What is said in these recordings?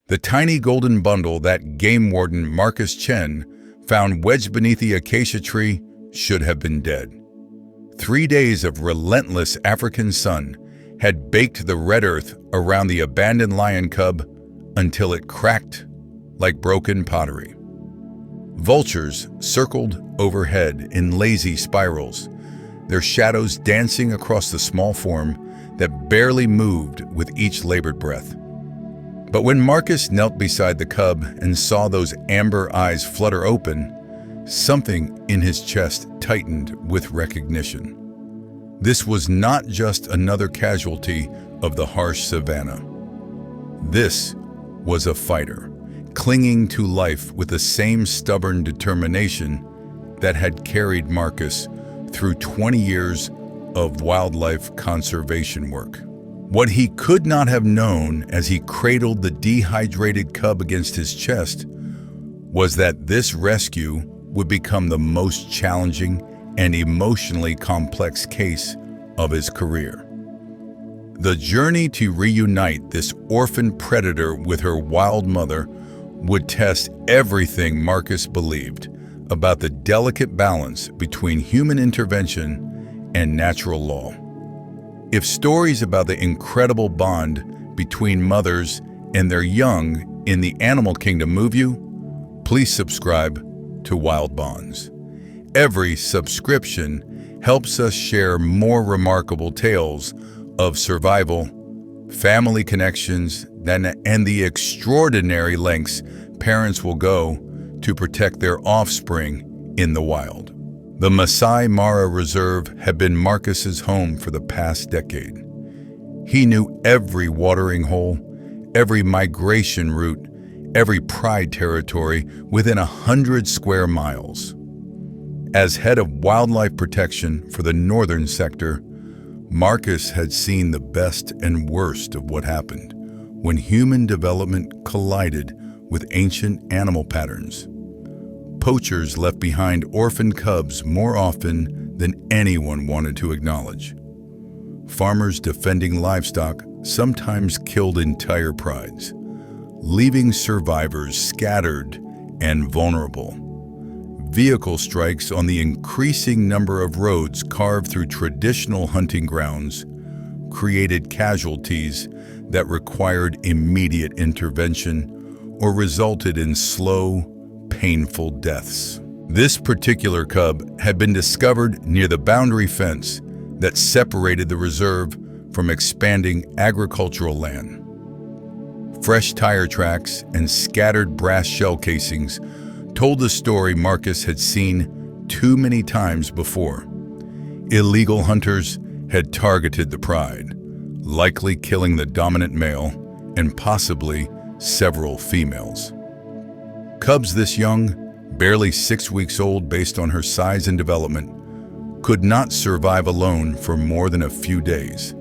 The tiny golden bundle that game warden Marcus Chen found wedged beneath the acacia tree should have been dead. 3 days of relentless African sun had baked the red earth around the abandoned lion cub until it cracked like broken pottery. Vultures circled overhead in lazy spirals, their shadows dancing across the small form that barely moved with each labored breath. But when Marcus knelt beside the cub and saw those amber eyes flutter open, something in his chest tightened with recognition. This was not just another casualty of the harsh savanna. This was a fighter, clinging to life with the same stubborn determination that had carried Marcus through 20 years of wildlife conservation work. What he could not have known as he cradled the dehydrated cub against his chest was that this rescue would become the most challenging and emotionally complex case of his career. The journey to reunite this orphan predator with her wild mother would test everything Marcus believed about the delicate balance between human intervention and natural law. If stories about the incredible bond between mothers and their young in the animal kingdom move you, please subscribe to Wild Bonds. Every subscription helps us share more remarkable tales of survival, family connections, and the extraordinary lengths parents will go to protect their offspring in the wild. The Masai Mara Reserve had been Marcus's home for the past decade. He knew every watering hole, every migration route, every pride territory within 100 square miles. As head of wildlife protection for the northern sector, Marcus had seen the best and worst of what happened when human development collided with ancient animal patterns. Poachers left behind orphan cubs more often than anyone wanted to acknowledge. Farmers defending livestock sometimes killed entire prides, leaving survivors scattered and vulnerable. Vehicle strikes on the increasing number of roads carved through traditional hunting grounds created casualties that required immediate intervention or resulted in slow, painful deaths. This particular cub had been discovered near the boundary fence that separated the reserve from expanding agricultural land. Fresh tire tracks and scattered brass shell casings told the story Marcus had seen too many times before. Illegal hunters had targeted the pride, likely killing the dominant male and possibly several females. Cubs this young, barely 6 weeks old based on her size and development, could not survive alone for more than a few days.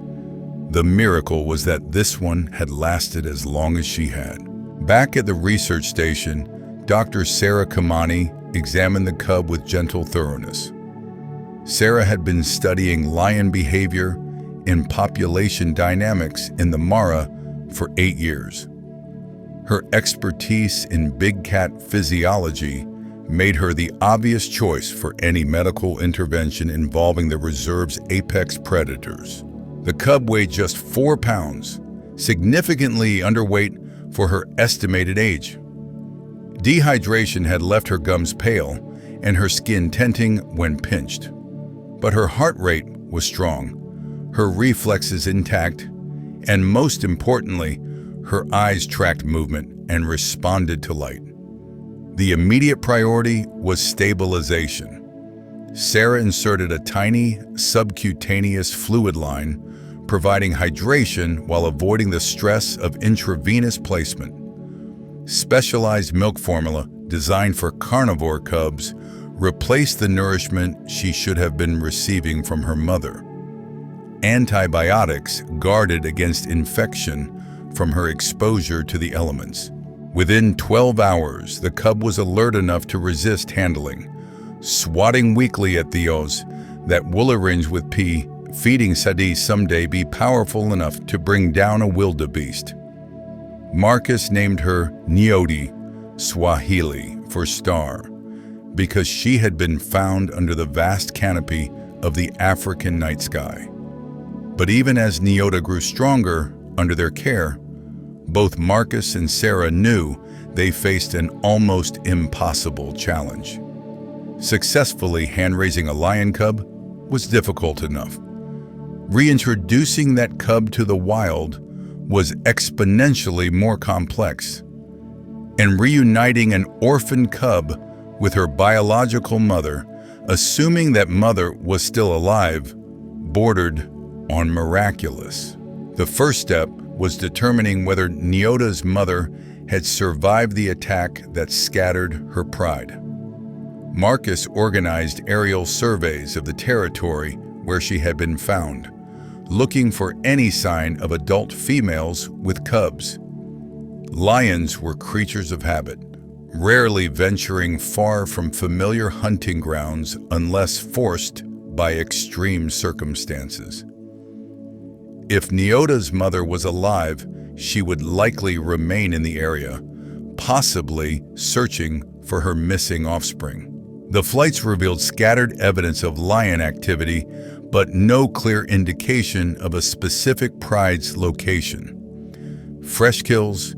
The miracle was that this one had lasted as long as she had. Back at the research station, Dr. Sarah Kamani examined the cub with gentle thoroughness. Sarah had been studying lion behavior and population dynamics in the Mara for 8 years. Her expertise in big cat physiology made her the obvious choice for any medical intervention involving the reserve's apex predators. The cub weighed just 4 pounds, significantly underweight for her estimated age. Dehydration had left her gums pale and her skin tenting when pinched. But her heart rate was strong, her reflexes intact, and most importantly, her eyes tracked movement and responded to light. The immediate priority was stabilization. Sarah inserted a tiny subcutaneous fluid line, providing hydration while avoiding the stress of intravenous placement. Specialized milk formula designed for carnivore cubs replaced the nourishment she should have been receiving from her mother. Antibiotics guarded against infection from her exposure to the elements. Within 12 hours, the cub was alert enough to resist handling, swatting weakly at Theos that will arrange with P, feeding Sadi someday be powerful enough to bring down a wildebeest. Marcus named her Nyota, Swahili for star, because she had been found under the vast canopy of the African night sky. But even as Nyota grew stronger under their care, both Marcus and Sarah knew they faced an almost impossible challenge. Successfully hand-raising a lion cub was difficult enough. Reintroducing that cub to the wild was exponentially more complex. And reuniting an orphan cub with her biological mother, assuming that mother was still alive, bordered on miraculous. The first step was determining whether Nyota's mother had survived the attack that scattered her pride. Marcus organized aerial surveys of the territory where she had been found, looking for any sign of adult females with cubs. Lions were creatures of habit, rarely venturing far from familiar hunting grounds unless forced by extreme circumstances. If Nyota's mother was alive, she would likely remain in the area, possibly searching for her missing offspring. The flights revealed scattered evidence of lion activity, but no clear indication of a specific pride's location. Fresh kills,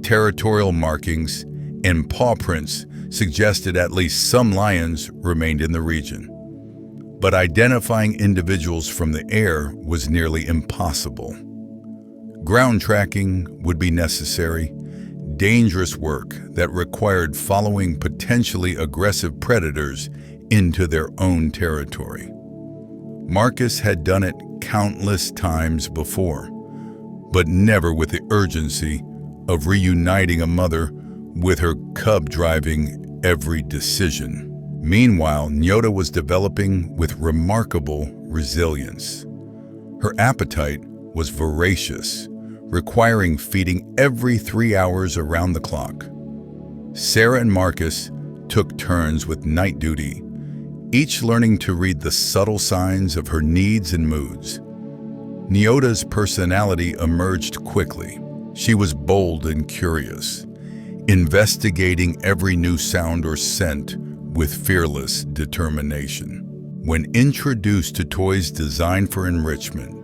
territorial markings, and paw prints suggested at least some lions remained in the region. But identifying individuals from the air was nearly impossible. Ground tracking would be necessary, dangerous work that required following potentially aggressive predators into their own territory. Marcus had done it countless times before, but never with the urgency of reuniting a mother with her cub driving every decision. Meanwhile, Nyota was developing with remarkable resilience. Her appetite was voracious, requiring feeding every 3 hours around the clock. Sarah and Marcus took turns with night duty, each learning to read the subtle signs of her needs and moods. Nyota's personality emerged quickly. She was bold and curious, investigating every new sound or scent with fearless determination. When introduced to toys designed for enrichment,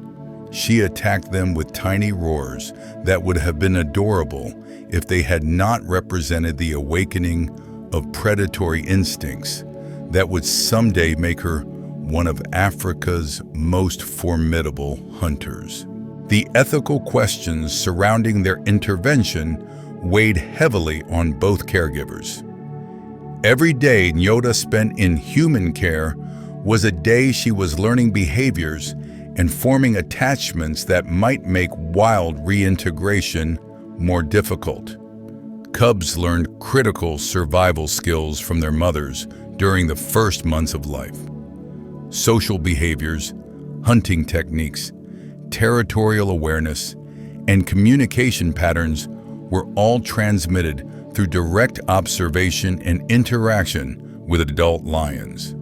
she attacked them with tiny roars that would have been adorable if they had not represented the awakening of predatory instincts that would someday make her one of Africa's most formidable hunters. The ethical questions surrounding their intervention weighed heavily on both caregivers. Every day Nyota spent in human care was a day she was learning behaviors and forming attachments that might make wild reintegration more difficult. Cubs learned critical survival skills from their mothers during the first months of life. Social behaviors, hunting techniques, territorial awareness, and communication patterns were all transmitted through direct observation and interaction with adult lions.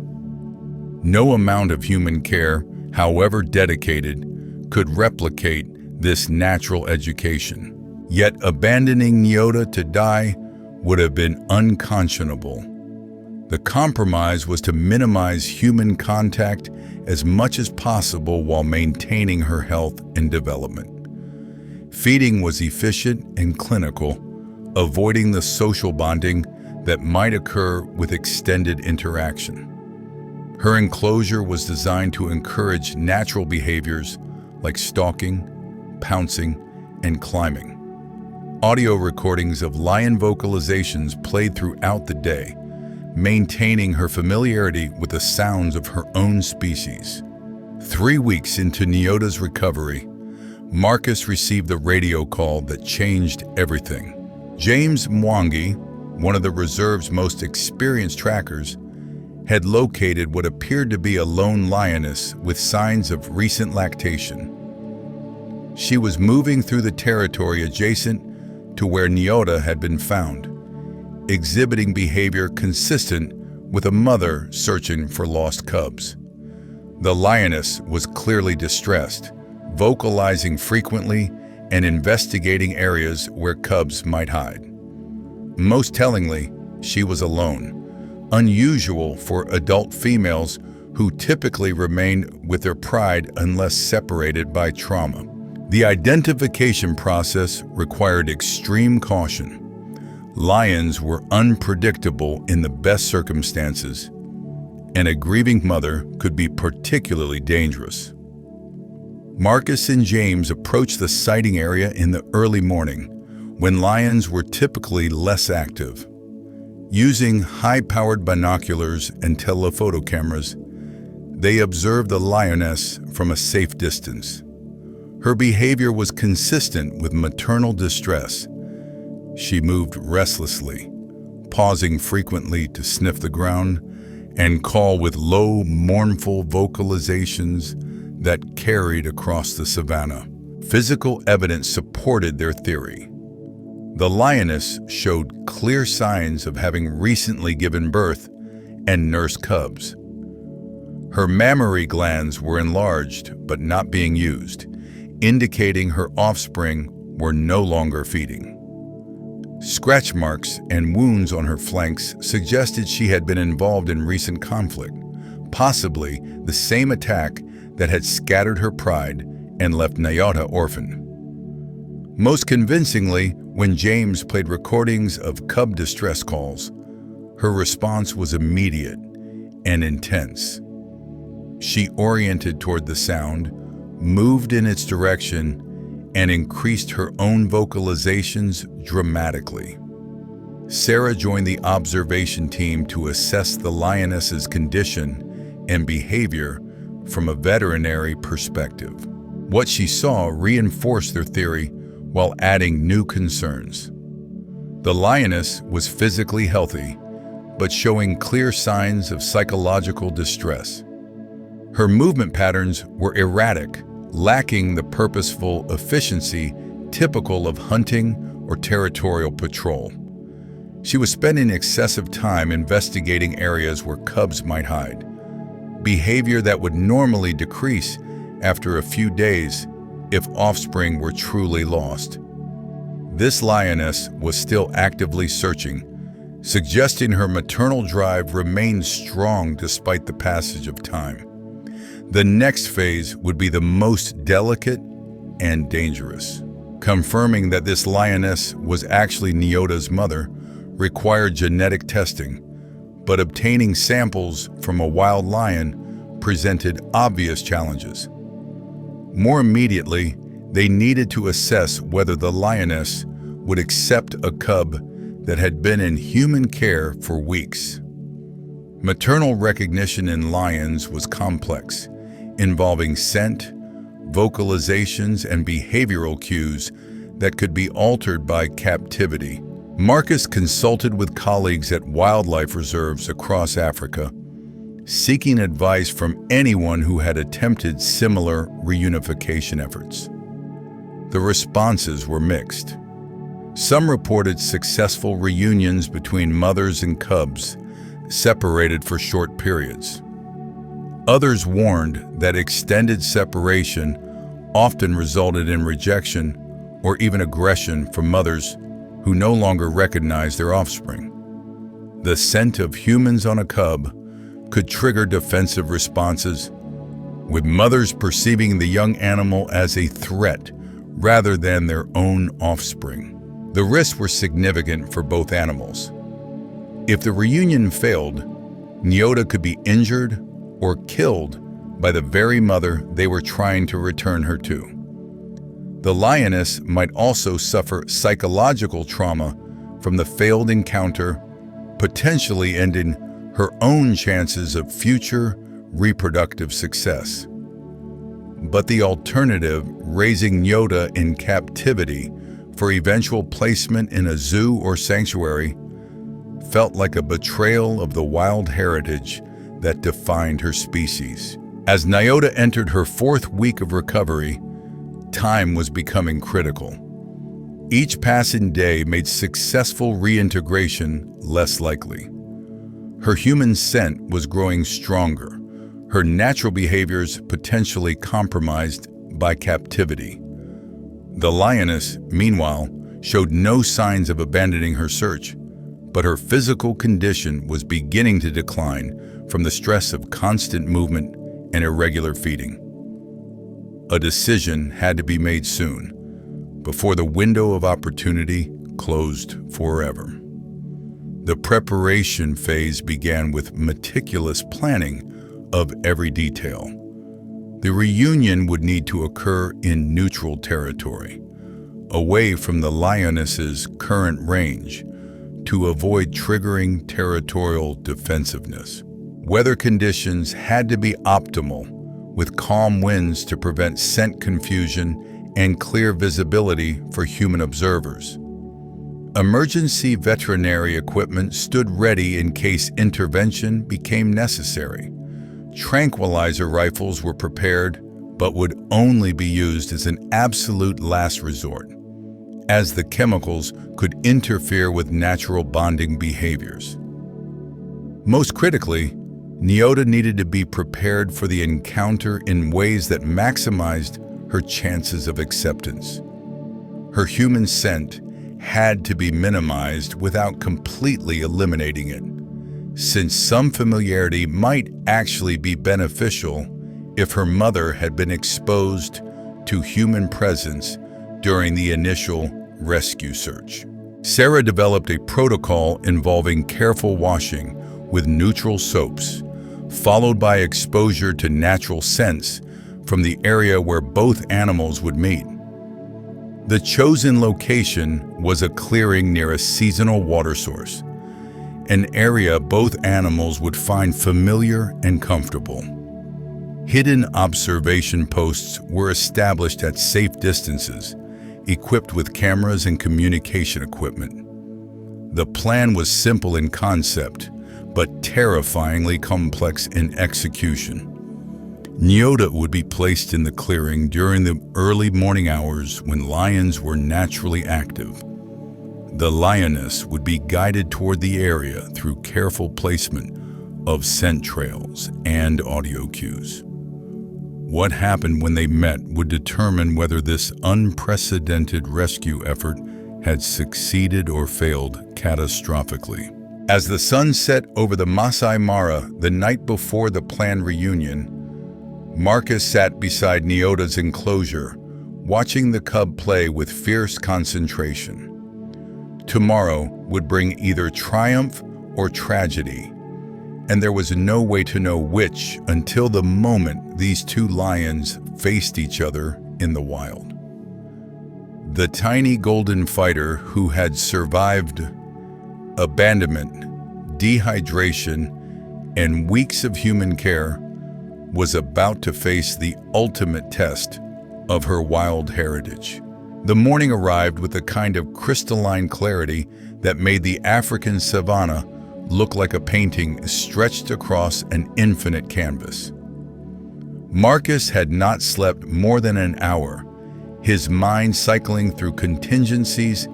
No amount of human care, however dedicated, could replicate this natural education. Yet abandoning Nyota to die would have been unconscionable. The compromise was to minimize human contact as much as possible while maintaining her health and development. Feeding was efficient and clinical, avoiding the social bonding that might occur with extended interaction. Her enclosure was designed to encourage natural behaviors like stalking, pouncing, and climbing. Audio recordings of lion vocalizations played throughout the day, maintaining her familiarity with the sounds of her own species. 3 weeks into Nyota's recovery, Marcus received a radio call that changed everything. James Mwangi, one of the reserve's most experienced trackers, had located what appeared to be a lone lioness with signs of recent lactation. She was moving through the territory adjacent to where Nyota had been found, exhibiting behavior consistent with a mother searching for lost cubs. The lioness was clearly distressed, vocalizing frequently and investigating areas where cubs might hide. Most tellingly, she was alone, unusual for adult females who typically remain with their pride unless separated by trauma. The identification process required extreme caution. Lions were unpredictable in the best circumstances, and a grieving mother could be particularly dangerous. Marcus and James approached the sighting area in the early morning, when lions were typically less active. Using high-powered binoculars and telephoto cameras, they observed the lioness from a safe distance. Her behavior was consistent with maternal distress. She moved restlessly, pausing frequently to sniff the ground and call with low, mournful vocalizations that carried across the savannah. Physical evidence supported their theory. The lioness showed clear signs of having recently given birth and nursed cubs. Her mammary glands were enlarged but not being used, indicating her offspring were no longer feeding. Scratch marks and wounds on her flanks suggested she had been involved in recent conflict, possibly the same attack that had scattered her pride and left Nyota orphaned. Most convincingly, when James played recordings of cub distress calls, her response was immediate and intense. She oriented toward the sound, moved in its direction, and increased her own vocalizations dramatically. Sarah joined the observation team to assess the lioness's condition and behavior from a veterinary perspective. What she saw reinforced their theory while adding new concerns. The lioness was physically healthy, but showing clear signs of psychological distress. Her movement patterns were erratic, lacking the purposeful efficiency typical of hunting or territorial patrol. She was spending excessive time investigating areas where cubs might hide, behavior that would normally decrease after a few days if offspring were truly lost. This lioness was still actively searching, suggesting her maternal drive remained strong despite the passage of time. The next phase would be the most delicate and dangerous. Confirming that this lioness was actually Nyota's mother required genetic testing, but obtaining samples from a wild lion presented obvious challenges. More immediately, they needed to assess whether the lioness would accept a cub that had been in human care for weeks. Maternal recognition in lions was complex, involving scent, vocalizations, and behavioral cues that could be altered by captivity. Marcus consulted with colleagues at wildlife reserves across Africa, seeking advice from anyone who had attempted similar reunification efforts. The responses were mixed. Some reported successful reunions between mothers and cubs, separated for short periods. Others warned that extended separation often resulted in rejection or even aggression from mothers who no longer recognized their offspring. The scent of humans on a cub could trigger defensive responses, with mothers perceiving the young animal as a threat rather than their own offspring. The risks were significant for both animals. If the reunion failed, Nyota could be injured or killed by the very mother they were trying to return her to. The lioness might also suffer psychological trauma from the failed encounter, potentially ending her own chances of future reproductive success. But the alternative, raising Nyota in captivity for eventual placement in a zoo or sanctuary, felt like a betrayal of the wild heritage that defined her species. As Nyota entered her 4th week of recovery, time was becoming critical. Each passing day made successful reintegration less likely. Her human scent was growing stronger, her natural behaviors potentially compromised by captivity. The lioness, meanwhile, showed no signs of abandoning her search, but her physical condition was beginning to decline from the stress of constant movement and irregular feeding. A decision had to be made soon, before the window of opportunity closed forever. The preparation phase began with meticulous planning of every detail. The reunion would need to occur in neutral territory, away from the lioness's current range, to avoid triggering territorial defensiveness. Weather conditions had to be optimal, with calm winds to prevent scent confusion and clear visibility for human observers. Emergency veterinary equipment stood ready in case intervention became necessary. Tranquilizer rifles were prepared, but would only be used as an absolute last resort, as the chemicals could interfere with natural bonding behaviors. Most critically, Nyota needed to be prepared for the encounter in ways that maximized her chances of acceptance. Her human scent had to be minimized without completely eliminating it, since some familiarity might actually be beneficial if her mother had been exposed to human presence during the initial rescue search. Sarah developed a protocol involving careful washing with neutral soaps, followed by exposure to natural scents from the area where both animals would meet. The chosen location was a clearing near a seasonal water source, an area both animals would find familiar and comfortable. Hidden observation posts were established at safe distances, equipped with cameras and communication equipment. The plan was simple in concept, but terrifyingly complex in execution. Nyota would be placed in the clearing during the early morning hours when lions were naturally active. The lioness would be guided toward the area through careful placement of scent trails and audio cues. What happened when they met would determine whether this unprecedented rescue effort had succeeded or failed catastrophically. As the sun set over the Masai Mara the night before the planned reunion, Marcus sat beside Nyota's enclosure, watching the cub play with fierce concentration. Tomorrow would bring either triumph or tragedy, and there was no way to know which until the moment these two lions faced each other in the wild. The tiny golden fighter who had survived abandonment, dehydration, and weeks of human care was about to face the ultimate test of her wild heritage. The morning arrived with a kind of crystalline clarity that made the African savanna look like a painting stretched across an infinite canvas. Marcus had not slept more than an hour, his mind cycling through contingencies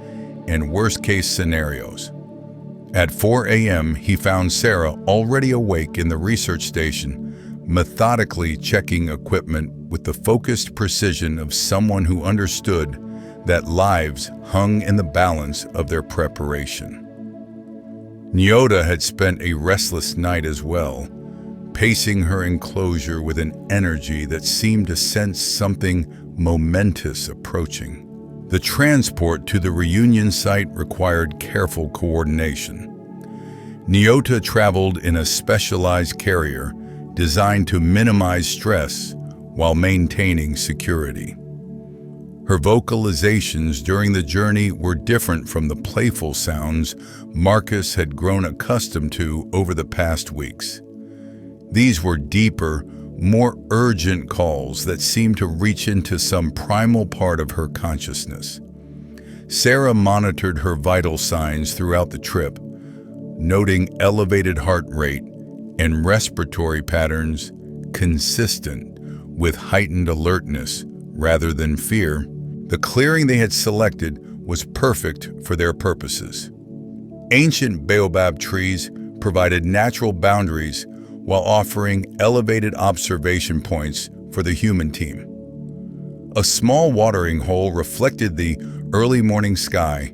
and worst-case scenarios. At 4 a.m., he found Sarah already awake in the research station, methodically checking equipment with the focused precision of someone who understood that lives hung in the balance of their preparation. Nyota had spent a restless night as well, pacing her enclosure with an energy that seemed to sense something momentous approaching. The transport to the reunion site required careful coordination. Nyota traveled in a specialized carrier designed to minimize stress while maintaining security. Her vocalizations during the journey were different from the playful sounds Marcus had grown accustomed to over the past weeks. These were deeper, more urgent calls that seemed to reach into some primal part of her consciousness. Sarah monitored her vital signs throughout the trip, noting elevated heart rate and respiratory patterns consistent with heightened alertness rather than fear. The clearing they had selected was perfect for their purposes. Ancient baobab trees provided natural boundaries while offering elevated observation points for the human team. A small watering hole reflected the early morning sky,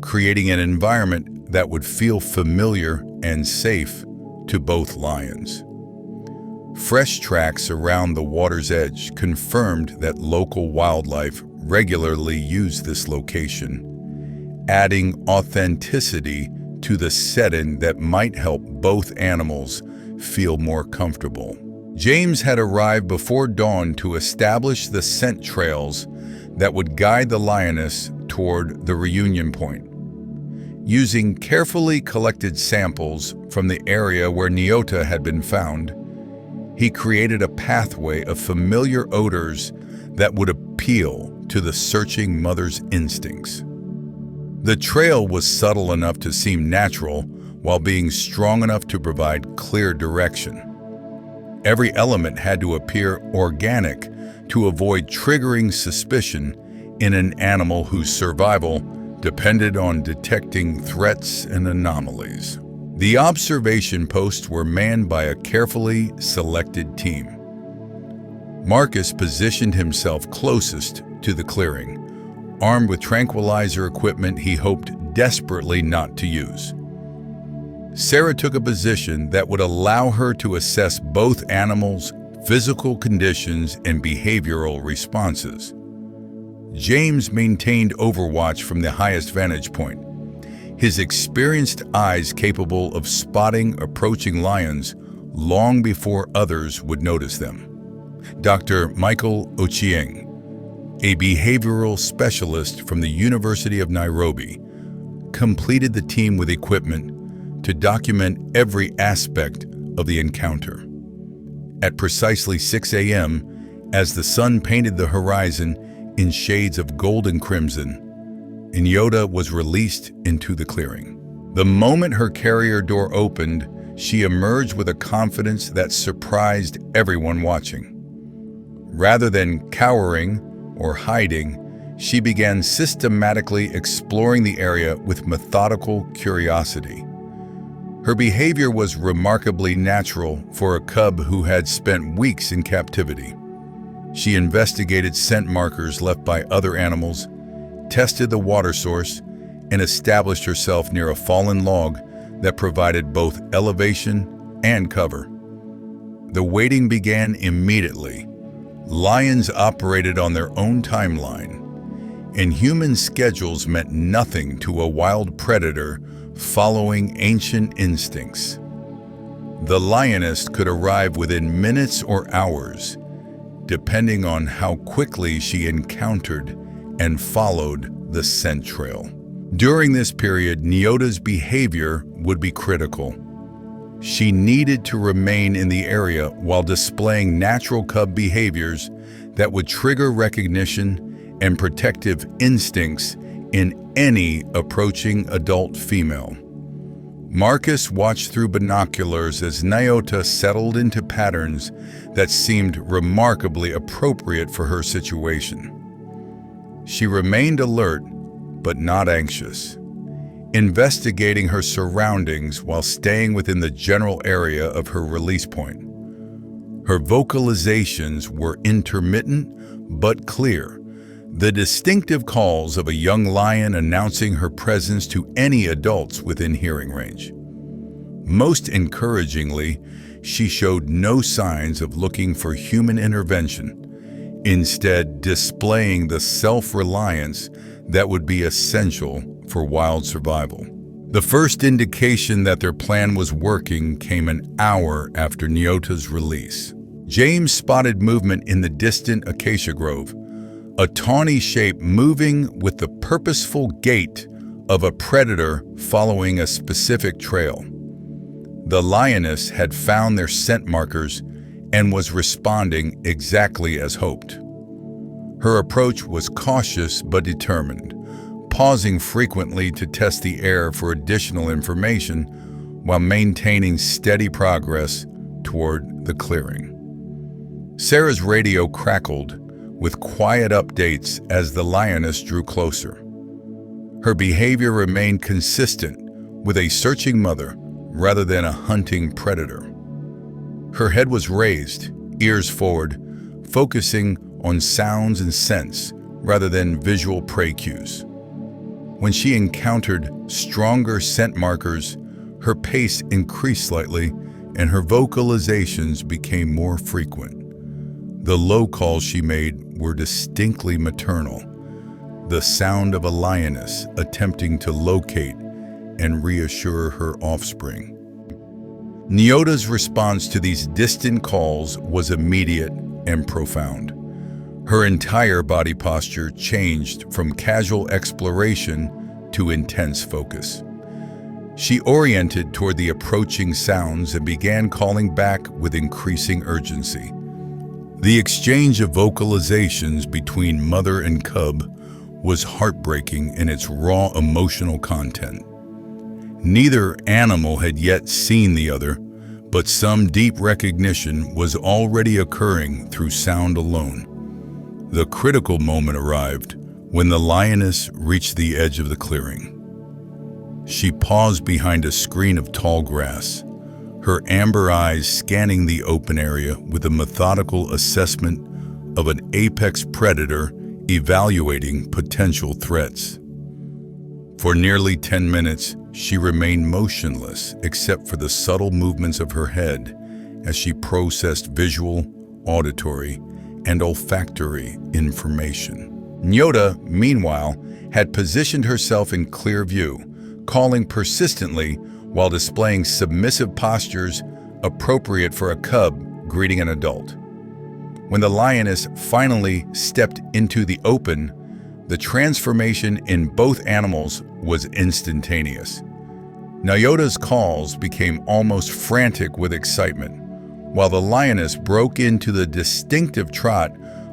creating an environment that would feel familiar and safe to both lions. Fresh tracks around the water's edge confirmed that local wildlife regularly used this location, adding authenticity to the setting that might help both animals feel more comfortable. James had arrived before dawn to establish the scent trails that would guide the lioness toward the reunion point. Using carefully collected samples from the area where Nyota had been found, he created a pathway of familiar odors that would appeal to the searching mother's instincts. The trail was subtle enough to seem natural while being strong enough to provide clear direction. Every element had to appear organic to avoid triggering suspicion in an animal whose survival depended on detecting threats and anomalies. The observation posts were manned by a carefully selected team. Marcus positioned himself closest to the clearing, armed with tranquilizer equipment he hoped desperately not to use. Sarah took a position that would allow her to assess both animals' physical conditions and behavioral responses. James maintained overwatch from the highest vantage point, his experienced eyes capable of spotting approaching lions long before others would notice them. Dr. Michael Ochieng, a behavioral specialist from the University of Nairobi, completed the team with equipment to document every aspect of the encounter. At precisely 6 a.m., as the sun painted the horizon in shades of gold and crimson, Nyota was released into the clearing. The moment her carrier door opened, she emerged with a confidence that surprised everyone watching. Rather than cowering or hiding, she began systematically exploring the area with methodical curiosity. Her behavior was remarkably natural for a cub who had spent weeks in captivity. She investigated scent markers left by other animals, tested the water source, and established herself near a fallen log that provided both elevation and cover. The waiting began immediately. Lions operated on their own timeline, and human schedules meant nothing to a wild predator following ancient instincts. The lioness could arrive within minutes or hours, depending on how quickly she encountered and followed the scent trail. During this period, Nyota's behavior would be critical. She needed to remain in the area while displaying natural cub behaviors that would trigger recognition and protective instincts in any approaching adult female. Marcus watched through binoculars as Nyota settled into patterns that seemed remarkably appropriate for her situation. She remained alert, but not anxious, investigating her surroundings while staying within the general area of her release point. Her vocalizations were intermittent but clear, the distinctive calls of a young lion announcing her presence to any adults within hearing range. Most encouragingly, she showed no signs of looking for human intervention, instead displaying the self-reliance that would be essential for wild survival. The first indication that their plan was working came an hour after Nyota's release. James spotted movement in the distant acacia grove, a tawny shape moving with the purposeful gait of a predator following a specific trail. The lioness had found their scent markers and was responding exactly as hoped. Her approach was cautious but determined, pausing frequently to test the air for additional information while maintaining steady progress toward the clearing. Sarah's radio crackled with quiet updates as the lioness drew closer. Her behavior remained consistent with a searching mother rather than a hunting predator. Her head was raised, ears forward, focusing on sounds and scents rather than visual prey cues. When she encountered stronger scent markers, her pace increased slightly and her vocalizations became more frequent. The low calls she made were distinctly maternal, the sound of a lioness attempting to locate and reassure her offspring. Nyota's response to these distant calls was immediate and profound. Her entire body posture changed from casual exploration to intense focus. She oriented toward the approaching sounds and began calling back with increasing urgency. The exchange of vocalizations between mother and cub was heartbreaking in its raw emotional content. Neither animal had yet seen the other, but some deep recognition was already occurring through sound alone. The critical moment arrived when the lioness reached the edge of the clearing. She paused behind a screen of tall grass, her amber eyes scanning the open area with a methodical assessment of an apex predator evaluating potential threats. For nearly 10 minutes, she remained motionless except for the subtle movements of her head as she processed visual, auditory, and olfactory information. Nyota, meanwhile, had positioned herself in clear view, calling persistently while displaying submissive postures appropriate for a cub greeting an adult. When the lioness finally stepped into the open, the transformation in both animals was instantaneous. Nyota's calls became almost frantic with excitement, while the lioness broke into the distinctive trot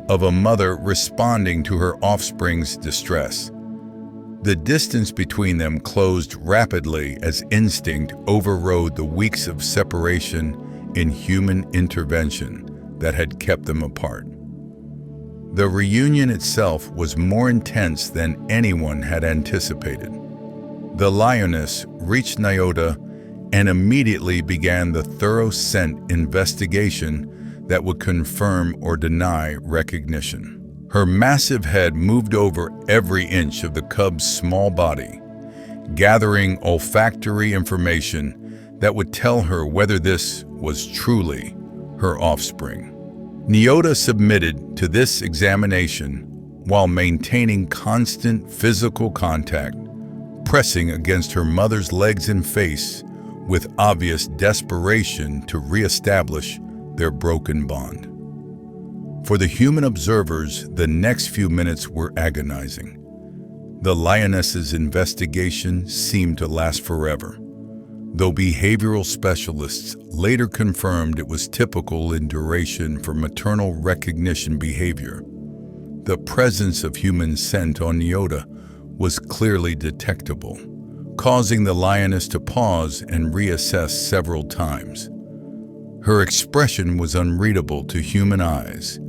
of a mother responding to her offspring's distress. The distance between them closed rapidly as instinct overrode the weeks of separation in human intervention that had kept them apart. The reunion itself was more intense than anyone had anticipated. The lioness reached Nyota and immediately began the thorough scent investigation that would confirm or deny recognition. Her massive head moved over every inch of the cub's small body, gathering olfactory information that would tell her whether this was truly her offspring. Nyota submitted to this examination while maintaining constant physical contact, pressing against her mother's legs and face with obvious desperation to reestablish their broken bond. For the human observers, the next few minutes were agonizing. The lioness's investigation seemed to last forever, though behavioral specialists later confirmed it was typical in duration for maternal recognition behavior. The presence of human scent on Nyota was clearly detectable, causing the lioness to pause and reassess several times. Her expression was unreadable to human eyes,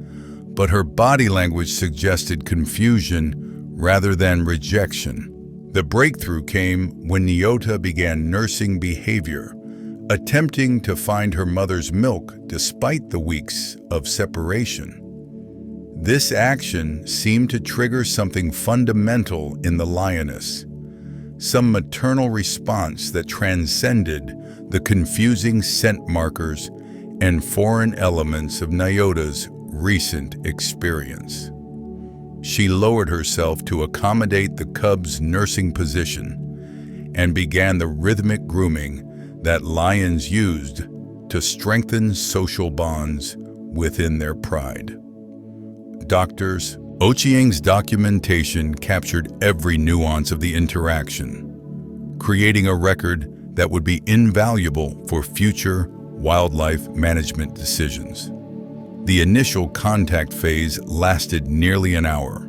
but her body language suggested confusion rather than rejection. The breakthrough came when Nyota began nursing behavior, attempting to find her mother's milk despite the weeks of separation. This action seemed to trigger something fundamental in the lioness, some maternal response that transcended the confusing scent markers and foreign elements of Nyota's recent experience. She lowered herself to accommodate the cub's nursing position and began the rhythmic grooming that lions used to strengthen social bonds within their pride. Doctors, Ochieng's documentation captured every nuance of the interaction, creating a record that would be invaluable for future wildlife management decisions. The initial contact phase lasted nearly an hour,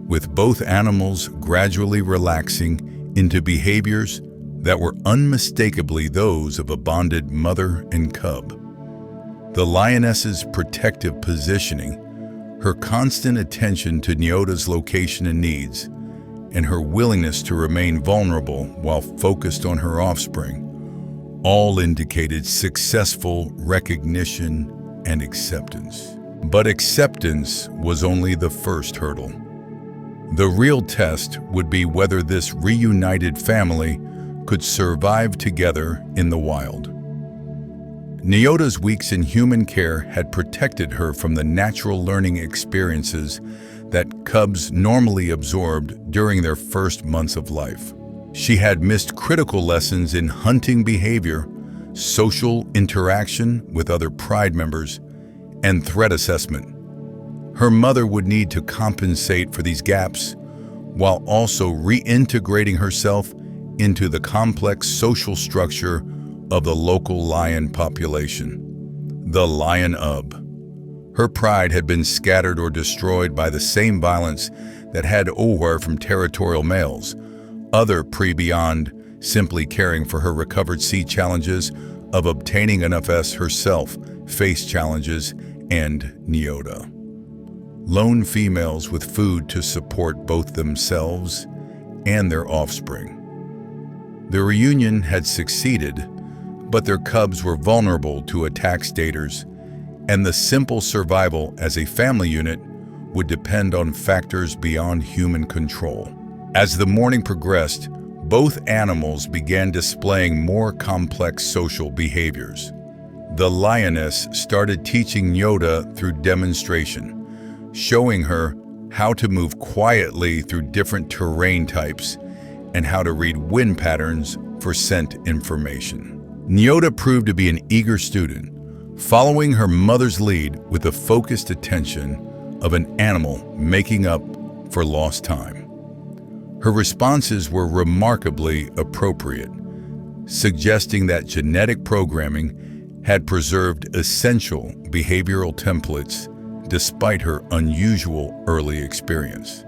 with both animals gradually relaxing into behaviors that were unmistakably those of a bonded mother and cub. The lioness's protective positioning, her constant attention to Nyota's location and needs, and her willingness to remain vulnerable while focused on her offspring, all indicated successful recognition and acceptance. But acceptance was only the first hurdle. The real test would be whether this reunited family could survive together in the wild. Nyota's weeks in human care had protected her from the natural learning experiences that cubs normally absorbed during their first months of life. She had missed critical lessons in hunting behavior, social interaction with other pride members, and threat assessment. Her mother would need to compensate for these gaps while also reintegrating herself into the complex social structure of the local lion population, the lion ub. Her pride had been scattered or destroyed by the same violence that had over from territorial males, other beyond simply caring for her recovered sea challenges of obtaining enough S herself, face challenges, and Nyota. Lone females with food to support both themselves and their offspring. The reunion had succeeded, but their cubs were vulnerable to attack staters, and the simple survival as a family unit would depend on factors beyond human control. As the morning progressed, both animals began displaying more complex social behaviors. The lioness started teaching Nyota through demonstration, showing her how to move quietly through different terrain types and how to read wind patterns for scent information. Nyota proved to be an eager student, following her mother's lead with the focused attention of an animal making up for lost time. Her responses were remarkably appropriate, suggesting that genetic programming had preserved essential behavioral templates despite her unusual early experience.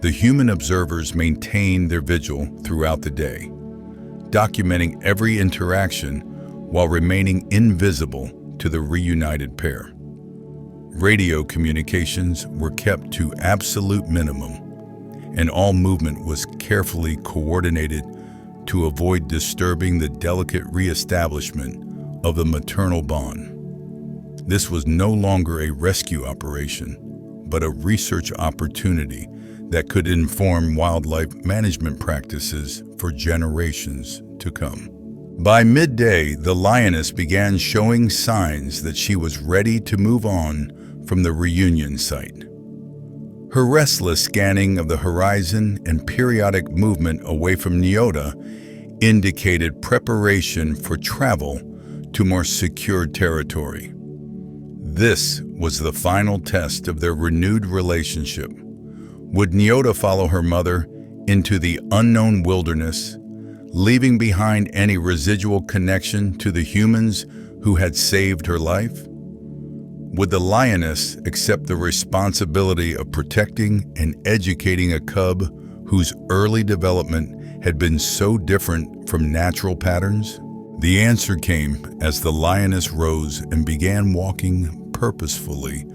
The human observers maintained their vigil throughout the day, documenting every interaction while remaining invisible to the reunited pair. Radio communications were kept to absolute minimum, and all movement was carefully coordinated to avoid disturbing the delicate reestablishment of the maternal bond. This was no longer a rescue operation, but a research opportunity that could inform wildlife management practices for generations to come. By midday, the lioness began showing signs that she was ready to move on from the reunion site. Her restless scanning of the horizon and periodic movement away from Nyota indicated preparation for travel to more secure territory. This was the final test of their renewed relationship. Would Nyota follow her mother into the unknown wilderness, leaving behind any residual connection to the humans who had saved her life? Would the lioness accept the responsibility of protecting and educating a cub whose early development had been so different from natural patterns? The answer came as the lioness rose and began walking purposefully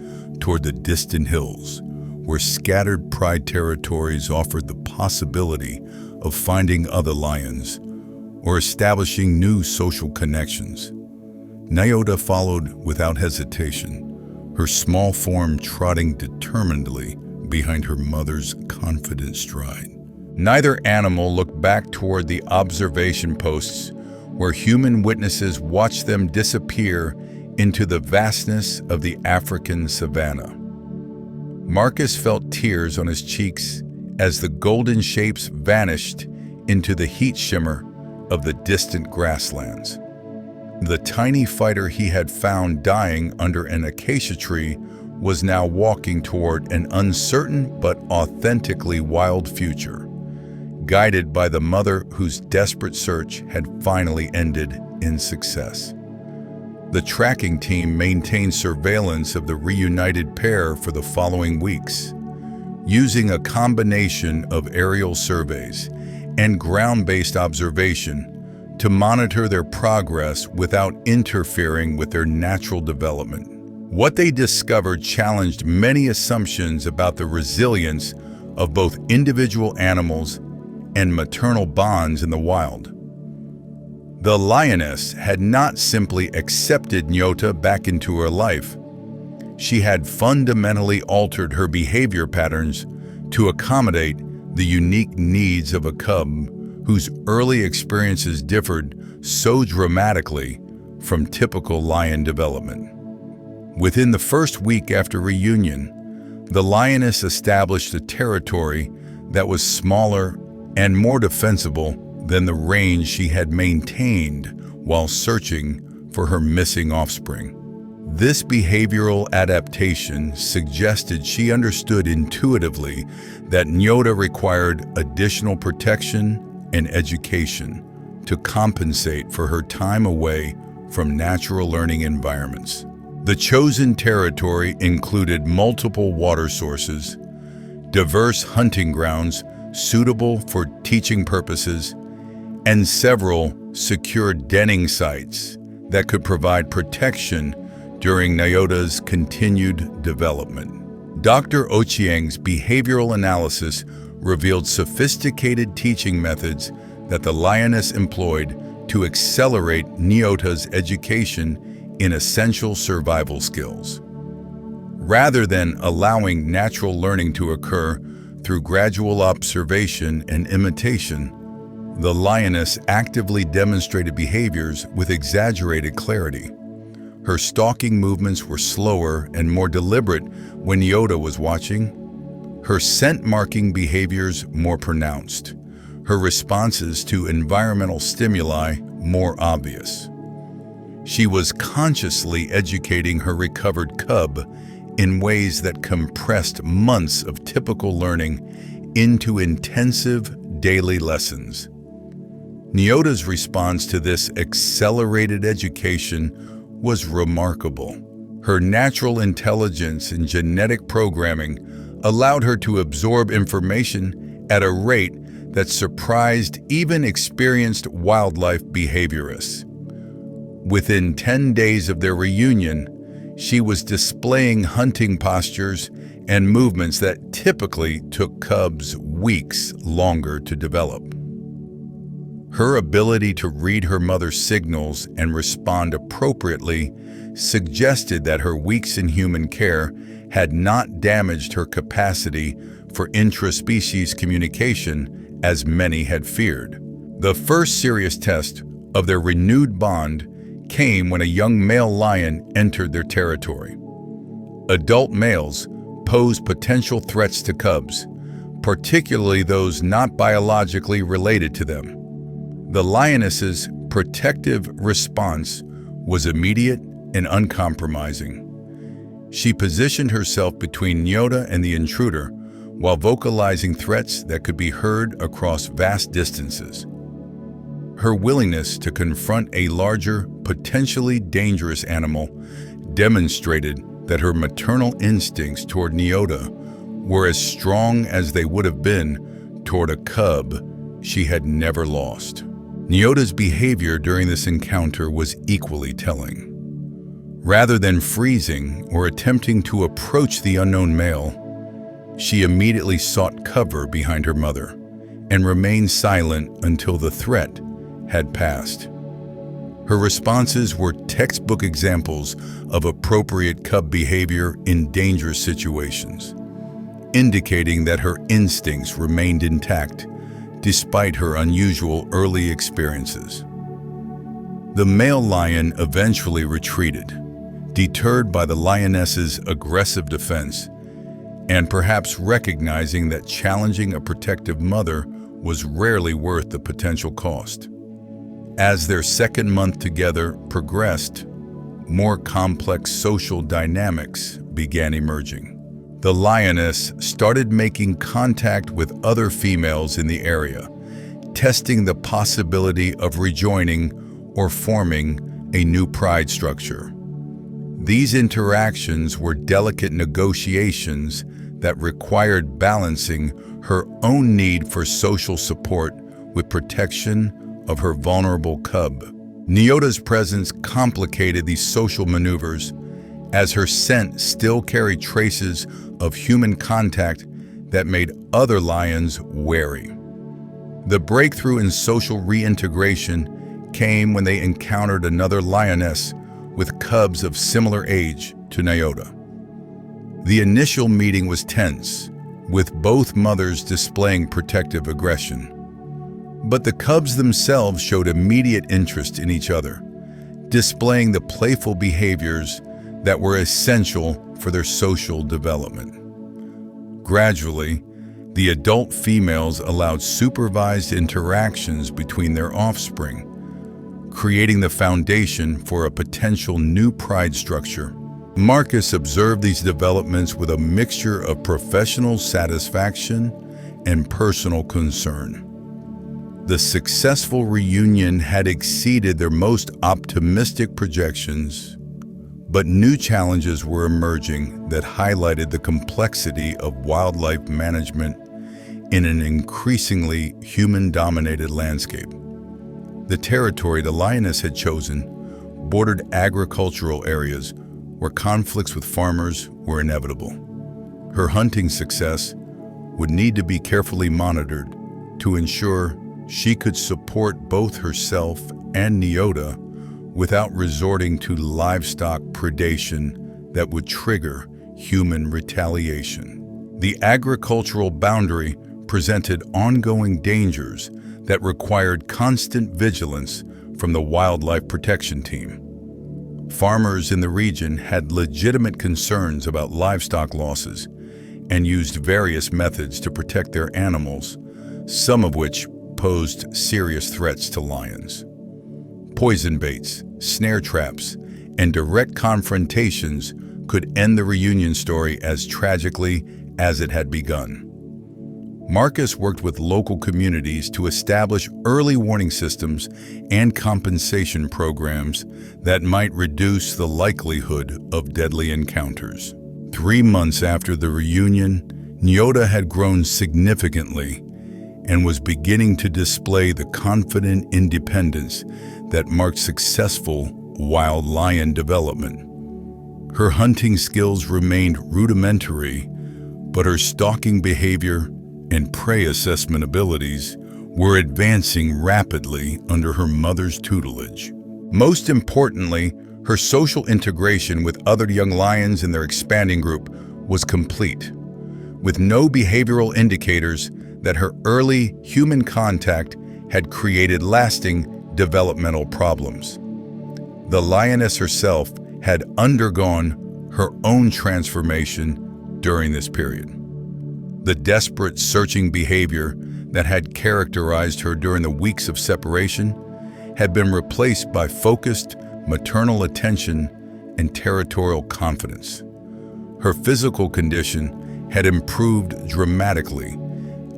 toward the distant hills, where scattered pride territories offered the possibility of finding other lions or establishing new social connections. Nyota followed without hesitation, her small form trotting determinedly behind her mother's confident stride. Neither animal looked back toward the observation posts where human witnesses watched them disappear into the vastness of the African savanna. Marcus felt tears on his cheeks as the golden shapes vanished into the heat shimmer of the distant grasslands. The tiny fighter he had found dying under an acacia tree was now walking toward an uncertain but authentically wild future, guided by the mother whose desperate search had finally ended in success. The tracking team maintained surveillance of the reunited pair for the following weeks, using a combination of aerial surveys and ground-based observation to monitor their progress without interfering with their natural development. What they discovered challenged many assumptions about the resilience of both individual animals and maternal bonds in the wild. The lioness had not simply accepted Nyota back into her life. she had fundamentally altered her behavior patterns to accommodate the unique needs of a cub whose early experiences differed so dramatically from typical lion development. Within the first week after reunion, the lioness established a territory that was smaller and more defensible than the range she had maintained while searching for her missing offspring. This behavioral adaptation suggested she understood intuitively that Nyota required additional protection and education to compensate for her time away from natural learning environments. The chosen territory included multiple water sources, diverse hunting grounds suitable for teaching purposes, and several secure denning sites that could provide protection during Nyota's continued development. Dr. Ochieng's behavioral analysis revealed sophisticated teaching methods that the lioness employed to accelerate Nyota's education in essential survival skills. Rather than allowing natural learning to occur through gradual observation and imitation, the lioness actively demonstrated behaviors with exaggerated clarity. Her stalking movements were slower and more deliberate when Nyota was watching, her scent-marking behaviors more pronounced, her responses to environmental stimuli more obvious. She was consciously educating her recovered cub in ways that compressed months of typical learning into intensive daily lessons. Nyota's response to this accelerated education was remarkable. Her natural intelligence and genetic programming allowed her to absorb information at a rate that surprised even experienced wildlife behaviorists. Within 10 days of their reunion, she was displaying hunting postures and movements that typically took cubs weeks longer to develop. Her ability to read her mother's signals and respond appropriately suggested that her weeks in human care had not damaged her capacity for intraspecies communication as many had feared. The first serious test of their renewed bond came when a young male lion entered their territory. Adult males pose potential threats to cubs, particularly those not biologically related to them. The lioness's protective response was immediate and uncompromising. She positioned herself between Nyota and the intruder while vocalizing threats that could be heard across vast distances. Her willingness to confront a larger, potentially dangerous animal demonstrated that her maternal instincts toward Nyota were as strong as they would have been toward a cub she had never lost. Nyota's behavior during this encounter was equally telling. Rather than freezing or attempting to approach the unknown male, she immediately sought cover behind her mother and remained silent until the threat had passed. Her responses were textbook examples of appropriate cub behavior in dangerous situations, indicating that her instincts remained intact despite her unusual early experiences. The male lion eventually retreated, deterred by the lioness's aggressive defense, and perhaps recognizing that challenging a protective mother was rarely worth the potential cost. As their second month together progressed, more complex social dynamics began emerging. The lioness started making contact with other females in the area, testing the possibility of rejoining or forming a new pride structure. These interactions were delicate negotiations that required balancing her own need for social support with protection of her vulnerable cub. Nyota's presence complicated these social maneuvers, as her scent still carried traces of human contact that made other lions wary. The breakthrough in social reintegration came when they encountered another lioness with cubs of similar age to Nyota. The initial meeting was tense, with both mothers displaying protective aggression. But the cubs themselves showed immediate interest in each other, displaying the playful behaviors that were essential for their social development. Gradually, the adult females allowed supervised interactions between their offspring, creating the foundation for a potential new pride structure. Marcus observed these developments with a mixture of professional satisfaction and personal concern. The successful reunion had exceeded their most optimistic projections, but new challenges were emerging that highlighted the complexity of wildlife management in an increasingly human-dominated landscape. The territory the lioness had chosen bordered agricultural areas where conflicts with farmers were inevitable. Her hunting success would need to be carefully monitored to ensure she could support both herself and Nyota without resorting to livestock predation that would trigger human retaliation. The agricultural boundary presented ongoing dangers that required constant vigilance from the wildlife protection team. Farmers in the region had legitimate concerns about livestock losses and used various methods to protect their animals, some of which posed serious threats to lions. Poison baits, snare traps, and direct confrontations could end the reunion story as tragically as it had begun. Marcus worked with local communities to establish early warning systems and compensation programs that might reduce the likelihood of deadly encounters. 3 months after the reunion, Nyota had grown significantly and was beginning to display the confident independence that marked successful wild lion development. Her hunting skills remained rudimentary, but her stalking behavior and prey assessment abilities were advancing rapidly under her mother's tutelage. Most importantly, her social integration with other young lions in their expanding group was complete, with no behavioral indicators that her early human contact had created lasting developmental problems. The lioness herself had undergone her own transformation during this period. The desperate searching behavior that had characterized her during the weeks of separation had been replaced by focused maternal attention and territorial confidence. Her physical condition had improved dramatically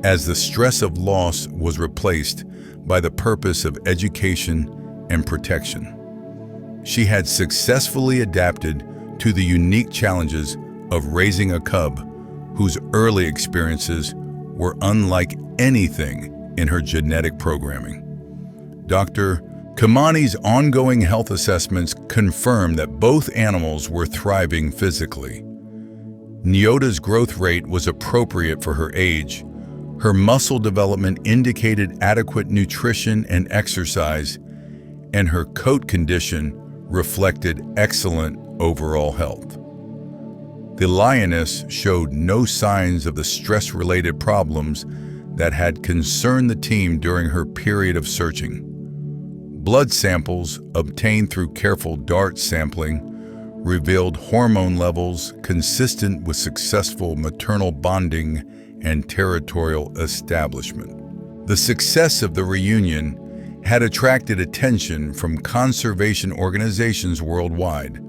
as the stress of loss was replaced by the purpose of education and protection. She had successfully adapted to the unique challenges of raising a cub whose early experiences were unlike anything in her genetic programming. Dr. Kamani's ongoing health assessments confirmed that both animals were thriving physically. Nyota's growth rate was appropriate for her age. Her muscle development indicated adequate nutrition and exercise, and her coat condition reflected excellent overall health. The lioness showed no signs of the stress-related problems that had concerned the team during her period of searching. Blood samples obtained through careful DART sampling revealed hormone levels consistent with successful maternal bonding and territorial establishment. The success of the reunion had attracted attention from conservation organizations worldwide,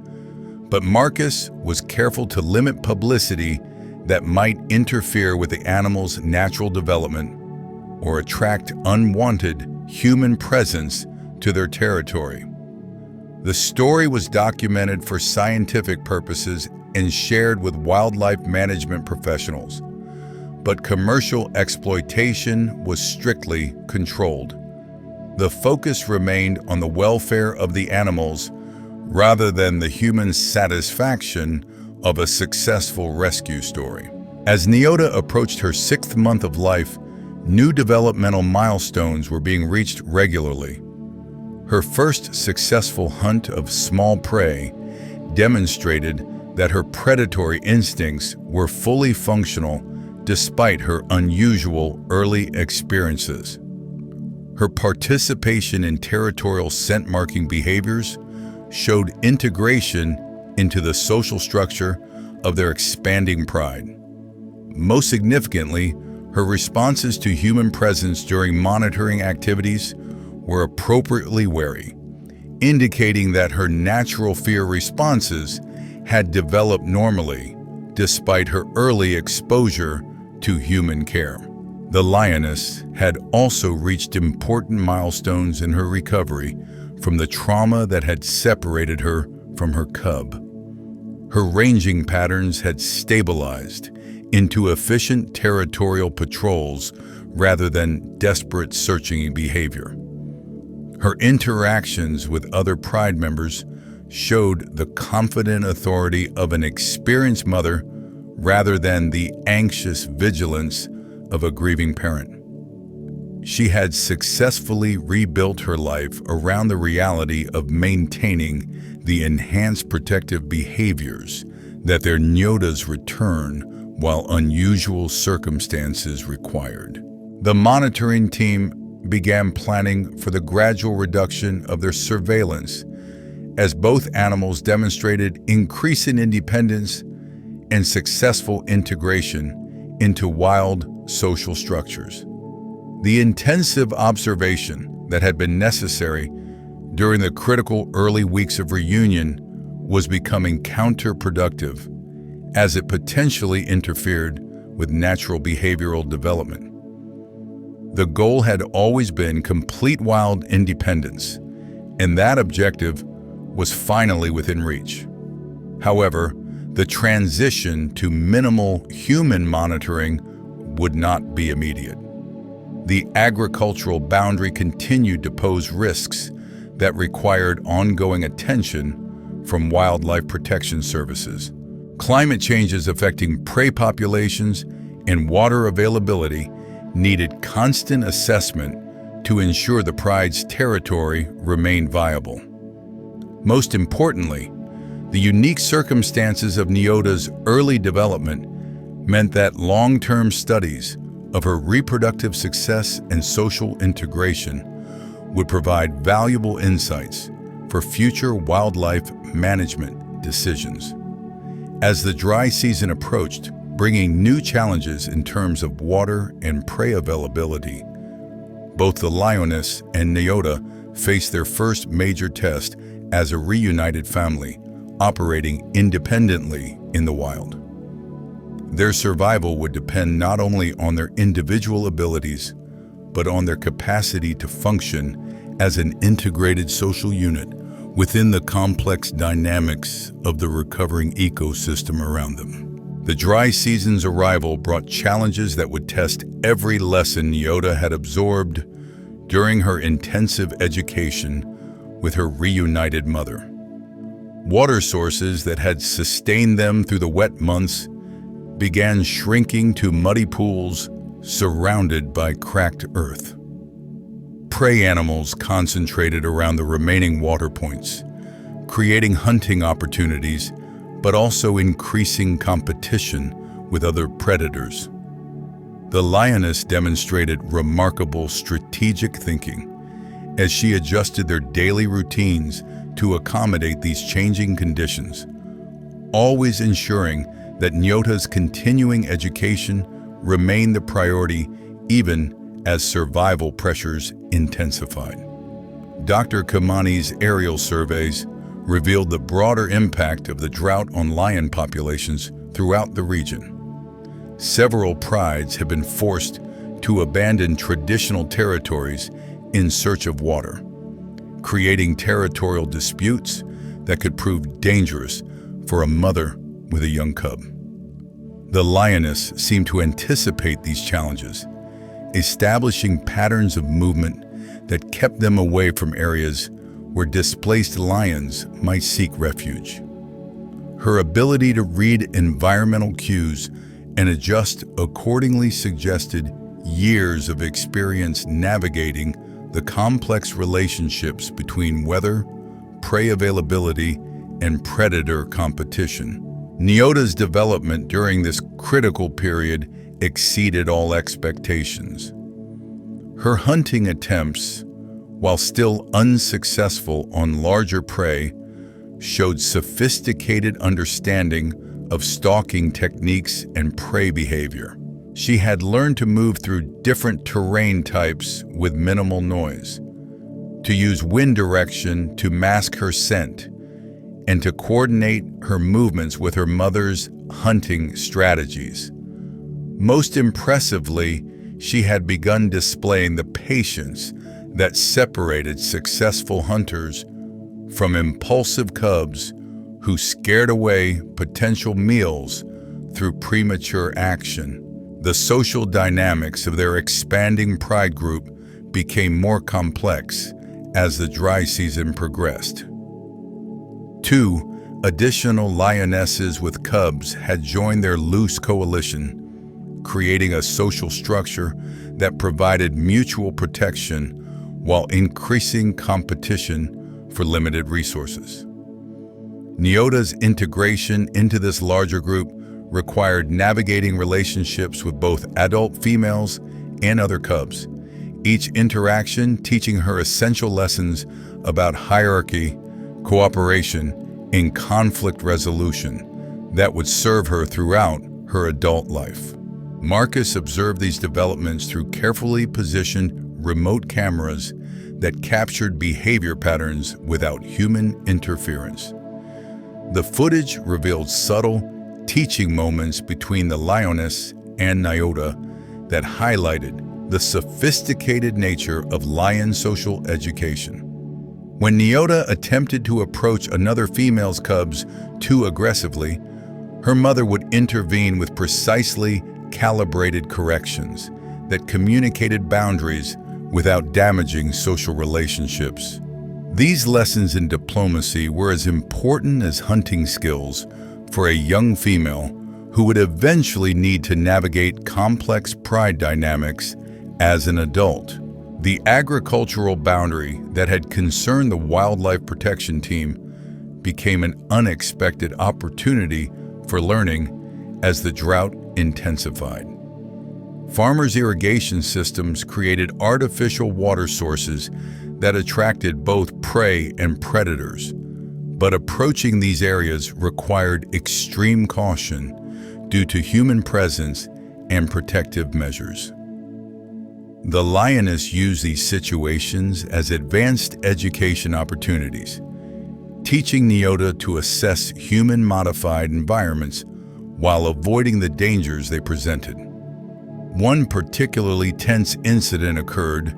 but Marcus was careful to limit publicity that might interfere with the animal's natural development or attract unwanted human presence to their territory. The story was documented for scientific purposes and shared with wildlife management professionals, but commercial exploitation was strictly controlled. The focus remained on the welfare of the animals rather than the human satisfaction of a successful rescue story. As Nyota approached her 6th month of life, new developmental milestones were being reached regularly. Her first successful hunt of small prey demonstrated that her predatory instincts were fully functional despite her unusual early experiences. Her participation in territorial scent-marking behaviors showed integration into the social structure of their expanding pride. Most significantly, her responses to human presence during monitoring activities were appropriately wary, indicating that her natural fear responses had developed normally despite her early exposure to human care. The lioness had also reached important milestones in her recovery from the trauma that had separated her from her cub. Her ranging patterns had stabilized into efficient territorial patrols rather than desperate searching behavior. Her interactions with other pride members showed the confident authority of an experienced mother rather than the anxious vigilance of a grieving parent. She had successfully rebuilt her life around the reality of maintaining the enhanced protective behaviors that their nyotas return while unusual circumstances required. The monitoring team began planning for the gradual reduction of their surveillance as both animals demonstrated increasing independence and successful integration into wild social structures. The intensive observation that had been necessary during the critical early weeks of reunion was becoming counterproductive as it potentially interfered with natural behavioral development. The goal had always been complete wild independence, and that objective was finally within reach. However, the transition to minimal human monitoring would not be immediate. The agricultural boundary continued to pose risks that required ongoing attention from wildlife protection services. Climate changes affecting prey populations and water availability needed constant assessment to ensure the pride's territory remained viable. Most importantly, the unique circumstances of Nyota's early development meant that long-term studies of her reproductive success and social integration would provide valuable insights for future wildlife management decisions. As the dry season approached, bringing new challenges in terms of water and prey availability, both the lioness and Nyota faced their first major test as a reunited family, operating independently in the wild. Their survival would depend not only on their individual abilities, but on their capacity to function as an integrated social unit within the complex dynamics of the recovering ecosystem around them. The dry season's arrival brought challenges that would test every lesson Nyota had absorbed during her intensive education with her reunited mother. Water sources that had sustained them through the wet months began shrinking to muddy pools surrounded by cracked earth. Prey animals concentrated around the remaining water points, creating hunting opportunities, but also increasing competition with other predators. The lioness demonstrated remarkable strategic thinking as she adjusted their daily routines to accommodate these changing conditions, always ensuring that Nyota's continuing education remained the priority even as survival pressures intensified. Dr. Kamani's aerial surveys revealed the broader impact of the drought on lion populations throughout the region. Several prides have been forced to abandon traditional territories in search of water, creating territorial disputes that could prove dangerous for a mother with a young cub. The lioness seemed to anticipate these challenges, establishing patterns of movement that kept them away from areas where displaced lions might seek refuge. Her ability to read environmental cues and adjust accordingly suggested years of experience navigating the complex relationships between weather, prey availability, and predator competition. Nyota's development during this critical period exceeded all expectations. Her hunting attempts, while still unsuccessful on larger prey, showed sophisticated understanding of stalking techniques and prey behavior. She had learned to move through different terrain types with minimal noise, to use wind direction to mask her scent, and to coordinate her movements with her mother's hunting strategies. Most impressively, she had begun displaying the patience that separated successful hunters from impulsive cubs who scared away potential meals through premature action. The social dynamics of their expanding pride group became more complex as the dry season progressed. 2 additional lionesses with cubs had joined their loose coalition, creating a social structure that provided mutual protection while increasing competition for limited resources. Nyota's integration into this larger group required navigating relationships with both adult females and other cubs, each interaction teaching her essential lessons about hierarchy, cooperation, and conflict resolution that would serve her throughout her adult life. Marcus observed these developments through carefully positioned remote cameras that captured behavior patterns without human interference. The footage revealed subtle, teaching moments between the lioness and Nyota that highlighted the sophisticated nature of lion social education. When Nyota attempted to approach another female's cubs too aggressively, her mother would intervene with precisely calibrated corrections that communicated boundaries without damaging social relationships. These lessons in diplomacy were as important as hunting skills for a young female who would eventually need to navigate complex pride dynamics as an adult. The agricultural boundary that had concerned the wildlife protection team became an unexpected opportunity for learning as the drought intensified. Farmers' irrigation systems created artificial water sources that attracted both prey and predators, but approaching these areas required extreme caution due to human presence and protective measures. The lioness used these situations as advanced education opportunities, teaching Nyota to assess human-modified environments while avoiding the dangers they presented. One particularly tense incident occurred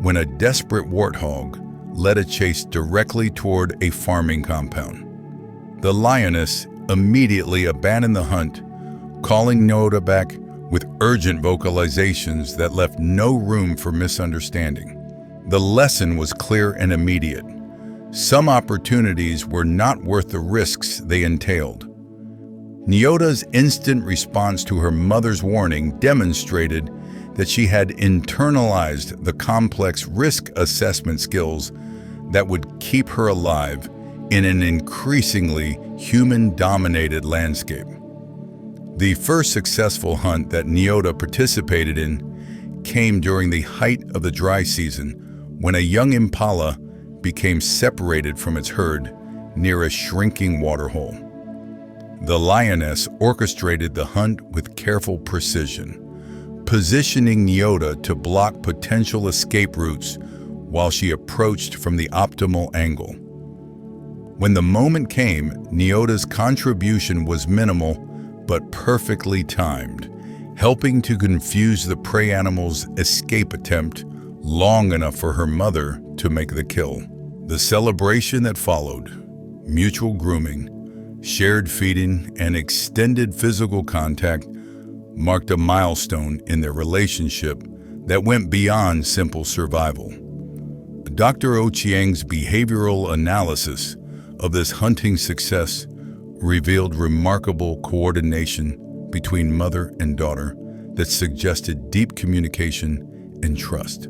when a desperate warthog led a chase directly toward a farming compound. The lioness immediately abandoned the hunt, calling Nyota back with urgent vocalizations that left no room for misunderstanding. The lesson was clear and immediate. Some opportunities were not worth the risks they entailed. Nyota's instant response to her mother's warning demonstrated that she had internalized the complex risk assessment skills that would keep her alive in an increasingly human-dominated landscape. The first successful hunt that Nyota participated in came during the height of the dry season when a young impala became separated from its herd near a shrinking waterhole. The lioness orchestrated the hunt with careful precision, positioning Nyota to block potential escape routes while she approached from the optimal angle. When the moment came, Nyota's contribution was minimal but perfectly timed, helping to confuse the prey animal's escape attempt long enough for her mother to make the kill. The celebration that followed, mutual grooming, shared feeding, and extended physical contact marked a milestone in their relationship that went beyond simple survival. Dr. Ochieng's behavioral analysis of this hunting success revealed remarkable coordination between mother and daughter that suggested deep communication and trust.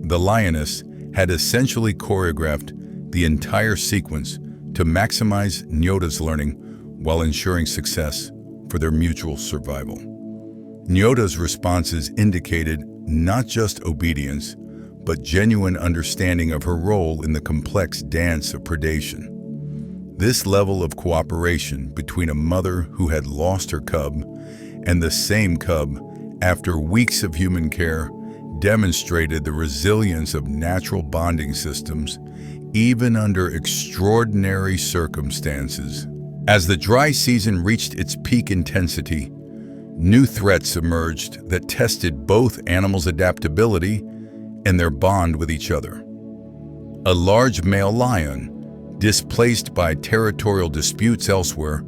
The lioness had essentially choreographed the entire sequence to maximize Nyota's learning while ensuring success for their mutual survival. Nyota's responses indicated not just obedience, but genuine understanding of her role in the complex dance of predation. This level of cooperation between a mother who had lost her cub and the same cub after weeks of human care demonstrated the resilience of natural bonding systems, even under extraordinary circumstances. As the dry season reached its peak intensity, new threats emerged that tested both animals' adaptability and their bond with each other. A large male lion, displaced by territorial disputes elsewhere,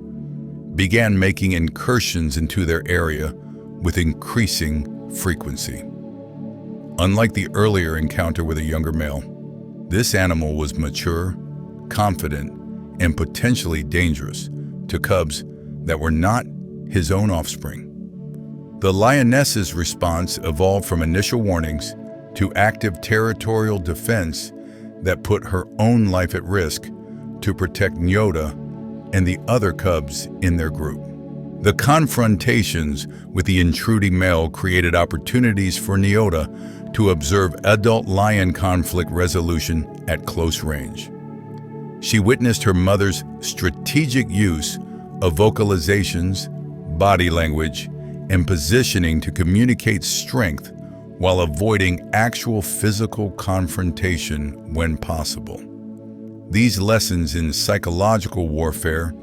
began making incursions into their area with increasing frequency. Unlike the earlier encounter with a younger male, this animal was mature, confident, and potentially dangerous to cubs that were not his own offspring. The lioness's response evolved from initial warnings to active territorial defense that put her own life at risk to protect Nyota and the other cubs in their group. The confrontations with the intruding male created opportunities for Nyota to observe adult lion conflict resolution at close range. She witnessed her mother's strategic use of vocalizations, body language, and positioning to communicate strength while avoiding actual physical confrontation when possible. These lessons in psychological warfare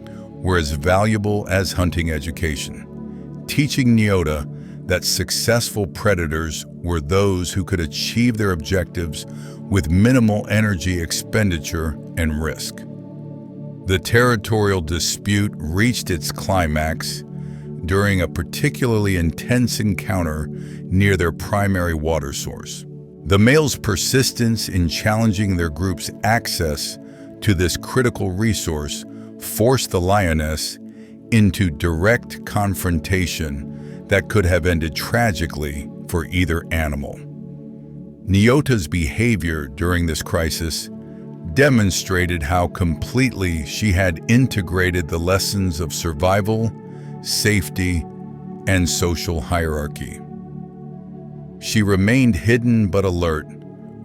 were as valuable as hunting education, teaching Nyota that successful predators were those who could achieve their objectives with minimal energy expenditure and risk. The territorial dispute reached its climax during a particularly intense encounter near their primary water source. The male's persistence in challenging their group's access to this critical resource forced the lioness into direct confrontation that could have ended tragically for either animal. Nyota's behavior during this crisis demonstrated how completely she had integrated the lessons of survival, safety, and social hierarchy. She remained hidden but alert,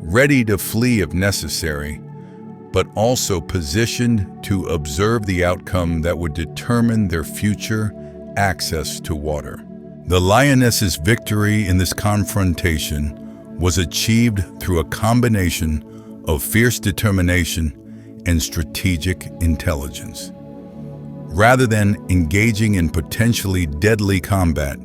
ready to flee if necessary, but also positioned to observe the outcome that would determine their future access to water. The lioness's victory in this confrontation was achieved through a combination of fierce determination and strategic intelligence. Rather than engaging in potentially deadly combat,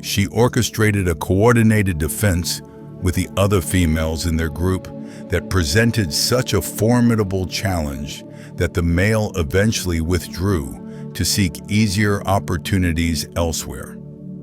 she orchestrated a coordinated defense with the other females in their group that presented such a formidable challenge that the male eventually withdrew to seek easier opportunities elsewhere.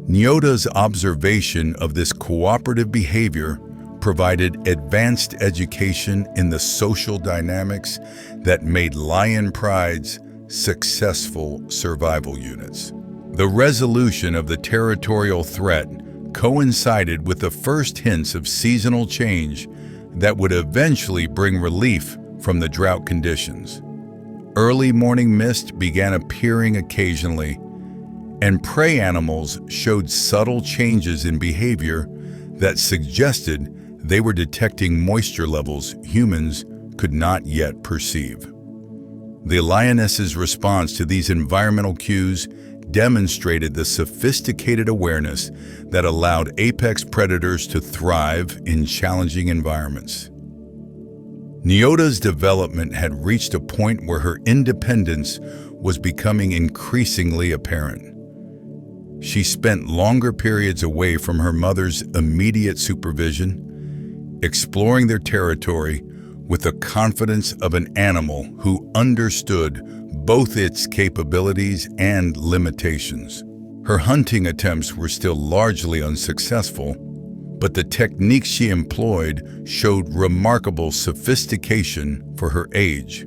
Nyota's observation of this cooperative behavior provided advanced education in the social dynamics that made lion prides successful survival units. The resolution of the territorial threat coincided with the first hints of seasonal change that would eventually bring relief from the drought conditions. Early morning mist began appearing occasionally, and prey animals showed subtle changes in behavior that suggested they were detecting moisture levels humans could not yet perceive. The lioness's response to these environmental cues demonstrated the sophisticated awareness that allowed apex predators to thrive in challenging environments. Nyota's development had reached a point where her independence was becoming increasingly apparent. She spent longer periods away from her mother's immediate supervision, exploring their territory with the confidence of an animal who understood both its capabilities and limitations. Her hunting attempts were still largely unsuccessful, but the techniques she employed showed remarkable sophistication for her age.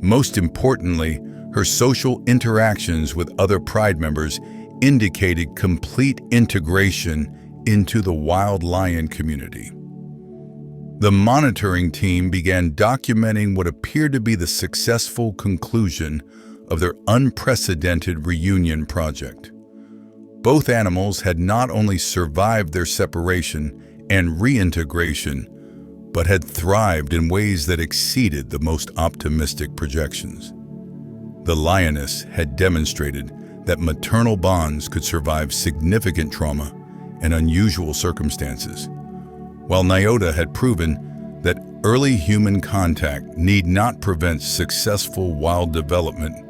Most importantly, her social interactions with other pride members indicated complete integration into the wild lion community. The monitoring team began documenting what appeared to be the successful conclusion of their unprecedented reunion project. Both animals had not only survived their separation and reintegration, but had thrived in ways that exceeded the most optimistic projections. The lioness had demonstrated that maternal bonds could survive significant trauma and unusual circumstances, while Nyota had proven that early human contact need not prevent successful wild development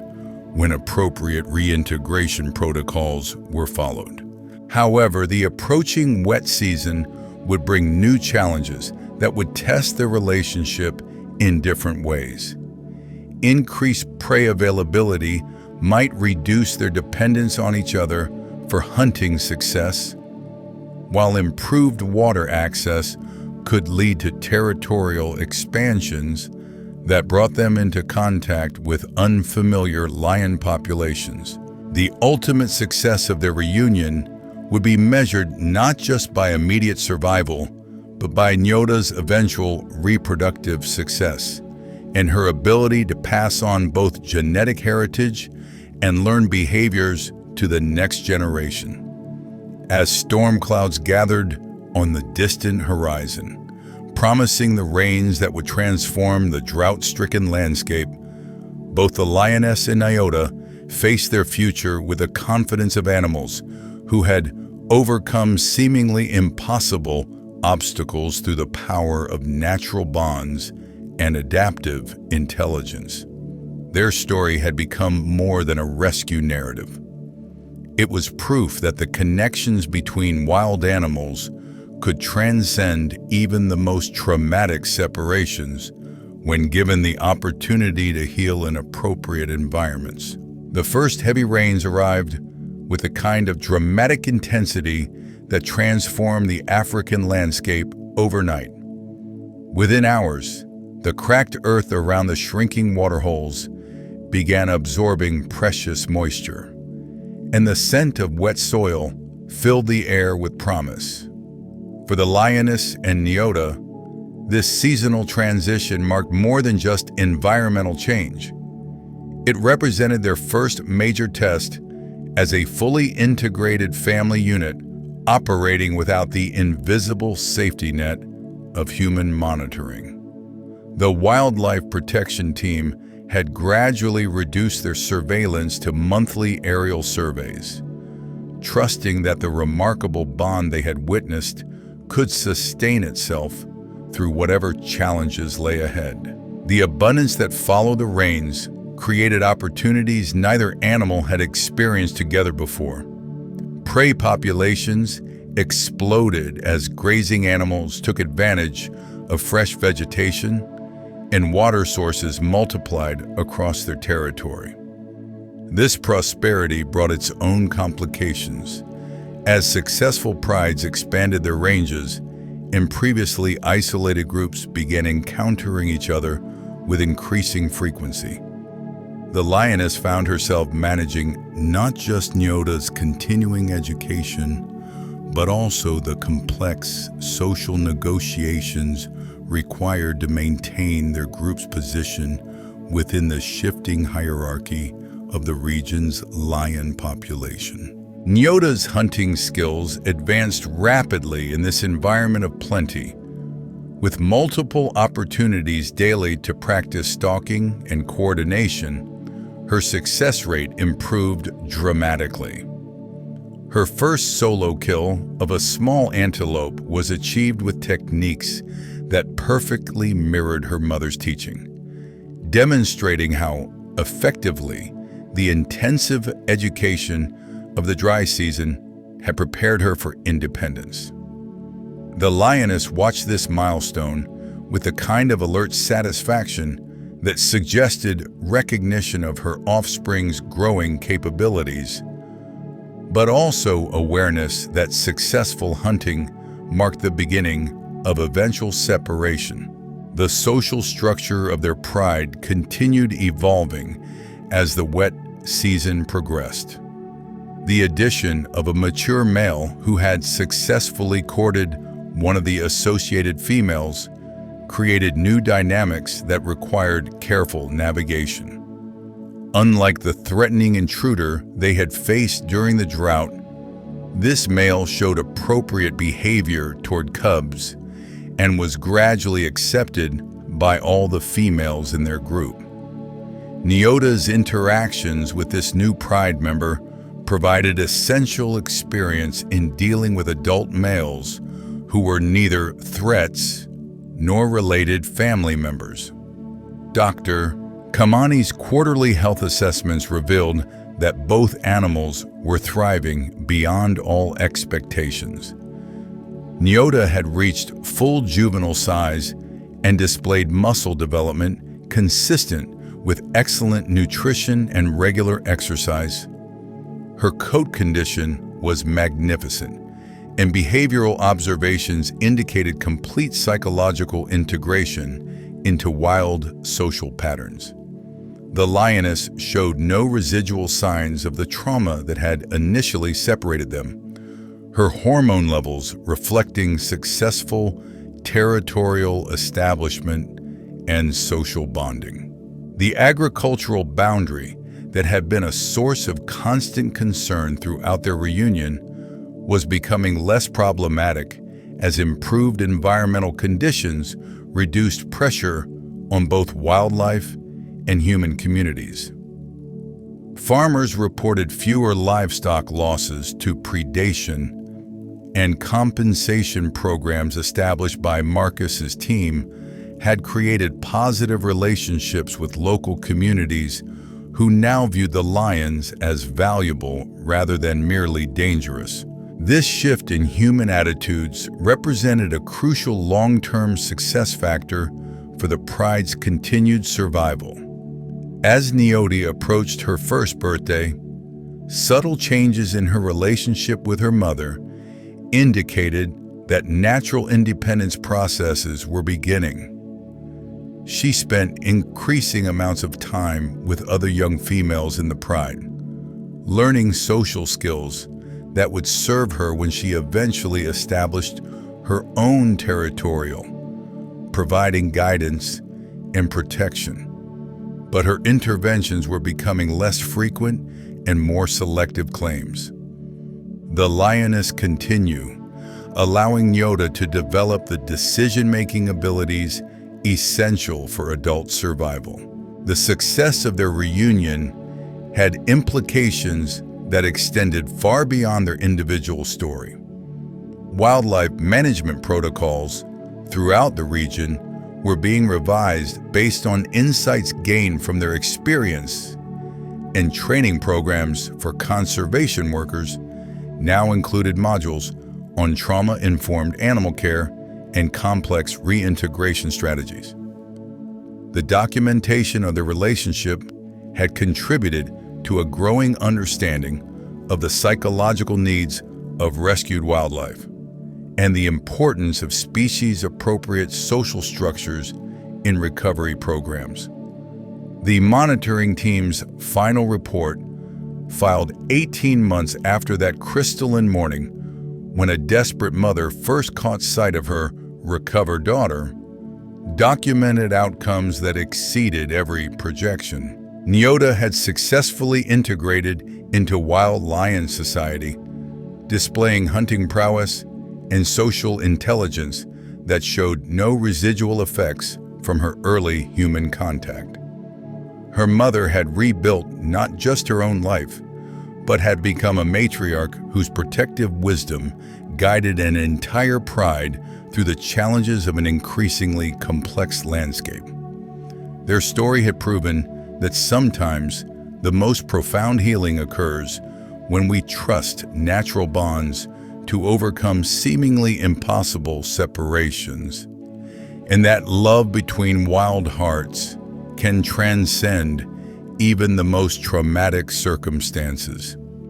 when appropriate reintegration protocols were followed. However, the approaching wet season would bring new challenges that would test their relationship in different ways. Increased prey availability might reduce their dependence on each other for hunting success, while improved water access could lead to territorial expansions that brought them into contact with unfamiliar lion populations. The ultimate success of their reunion would be measured not just by immediate survival, but by Nyota's eventual reproductive success and her ability to pass on both genetic heritage and learn behaviors to the next generation. As storm clouds gathered on the distant horizon, promising the rains that would transform the drought-stricken landscape, both the lioness and Nyota faced their future with the confidence of animals who had overcome seemingly impossible obstacles through the power of natural bonds and adaptive intelligence. Their story had become more than a rescue narrative. It was proof that the connections between wild animals could transcend even the most traumatic separations when given the opportunity to heal in appropriate environments. The first heavy rains arrived with a kind of dramatic intensity that transformed the African landscape overnight. Within hours, the cracked earth around the shrinking waterholes began absorbing precious moisture, and the scent of wet soil filled the air with promise. For the lioness and Nyota, this seasonal transition marked more than just environmental change. It represented their first major test as a fully integrated family unit operating without the invisible safety net of human monitoring. The Wildlife Protection Team had gradually reduced their surveillance to monthly aerial surveys, trusting that the remarkable bond they had witnessed could sustain itself through whatever challenges lay ahead. The abundance that followed the rains created opportunities neither animal had experienced together before. Prey populations exploded as grazing animals took advantage of fresh vegetation, and water sources multiplied across their territory. This prosperity brought its own complications, as successful prides expanded their ranges and previously isolated groups began encountering each other with increasing frequency. The lioness found herself managing not just Nyota's continuing education, but also the complex social negotiations required to maintain their group's position within the shifting hierarchy of the region's lion population. Nyota's hunting skills advanced rapidly in this environment of plenty, with multiple opportunities daily to practice stalking and coordination. Her success rate improved dramatically. Her first solo kill of a small antelope was achieved with techniques that perfectly mirrored her mother's teaching, demonstrating how effectively the intensive education of the dry season had prepared her for independence. The lioness watched this milestone with a kind of alert satisfaction that suggested recognition of her offspring's growing capabilities, but also awareness that successful hunting marked the beginning of eventual separation. The social structure of their pride continued evolving as the wet season progressed. The addition of a mature male who had successfully courted one of the associated females created new dynamics that required careful navigation. Unlike the threatening intruder they had faced during the drought, this male showed appropriate behavior toward cubs and was gradually accepted by all the females in their group. Nyota's interactions with this new pride member provided essential experience in dealing with adult males who were neither threats nor related family members. Dr. Kamani's quarterly health assessments revealed that both animals were thriving beyond all expectations. Nyota had reached full juvenile size and displayed muscle development consistent with excellent nutrition and regular exercise. Her coat condition was magnificent, and behavioral observations indicated complete psychological integration into wild social patterns. The lioness showed no residual signs of the trauma that had initially separated them, her hormone levels reflecting successful territorial establishment and social bonding. The agricultural boundary that had been a source of constant concern throughout their reunion was becoming less problematic as improved environmental conditions reduced pressure on both wildlife and human communities. Farmers reported fewer livestock losses to predation, and compensation programs established by Marcus's team had created positive relationships with local communities who now viewed the lions as valuable rather than merely dangerous. This shift in human attitudes represented a crucial long-term success factor for the pride's continued survival. As Nyota approached her first birthday, subtle changes in her relationship with her mother indicated that natural independence processes were beginning. She spent increasing amounts of time with other young females in the pride, learning social skills that would serve her when she eventually established her own territorial, providing guidance and protection. But her interventions were becoming less frequent and more selective claims. The lioness continued, allowing Nyota to develop the decision-making abilities essential for adult survival. The success of their reunion had implications that extended far beyond their individual story. Wildlife management protocols throughout the region were being revised based on insights gained from their experience, and training programs for conservation workers now included modules on trauma-informed animal care and complex reintegration strategies. The documentation of the relationship had contributed to a growing understanding of the psychological needs of rescued wildlife and the importance of species-appropriate social structures in recovery programs. The monitoring team's final report, filed 18 months after that crystalline morning when a desperate mother first caught sight of her recovered daughter, documented outcomes that exceeded every projection. Nyota had successfully integrated into wild lion society, displaying hunting prowess and social intelligence that showed no residual effects from her early human contact. Her mother had rebuilt not just her own life, but had become a matriarch whose protective wisdom guided an entire pride through the challenges of an increasingly complex landscape. Their story had proven that sometimes the most profound healing occurs when we trust natural bonds to overcome seemingly impossible separations, and that love between wild hearts can transcend even the most traumatic circumstances.